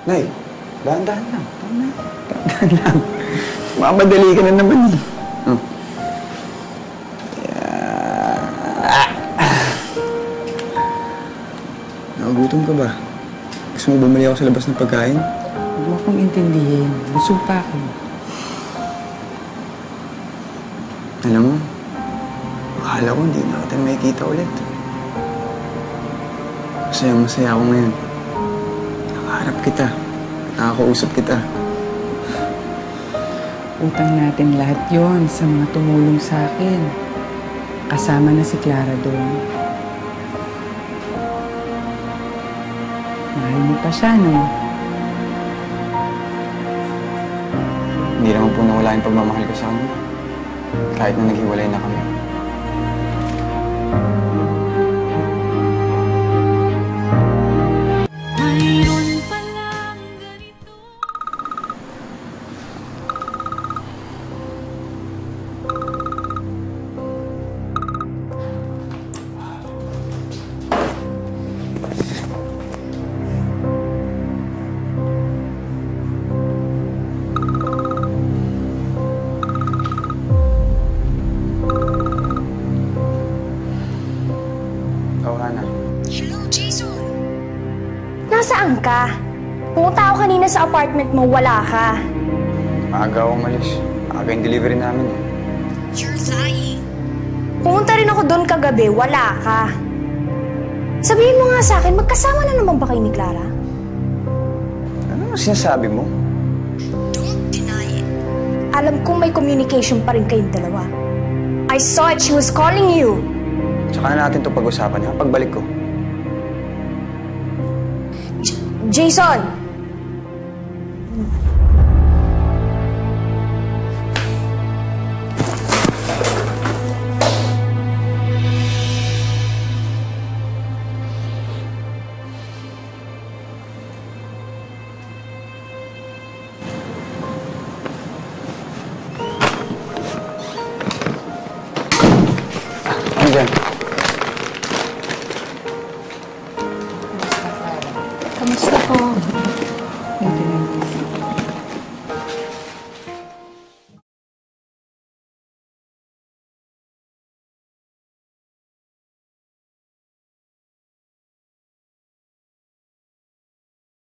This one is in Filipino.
Nay, dahan-dahan lang. Dahan-dahan lang. Mamadali ka na naman eh. Oh. Nagugutom ka ba? Gusto mo bumili ako sa labas ng pagkain? Huwag mo akong intindihin. Busog pa ako. Alam mo, akala ko hindi na kita makikita ulit. Masaya ako ngayon. Nakaharap kita. Nakakausap kita. Utang natin lahat yon sa mga tumulong sa akin. Kasama na si Clara doon. Mahal mo pa siya, no? Hindi naman po nawala yung pagmamahal ko sa kanya. Kahit na naghiwalay na kami. Hello, Jason! Nasaan ka? Pumunta ako kanina sa apartment mo, wala ka. Maaga ako umalis. Maaga yung delivery namin eh. You're lying. Pumunta rin ako doon kagabi, wala ka. Sabihin mo nga sa akin, magkasama na naman ba kayo ni Clara? Ano sinasabi mo? Don't deny it. Alam kong may communication pa rin kayong dalawa. I saw it, she was calling you. Tsaka na natin ito pag-usapan ha, pagbalik ko. Jason!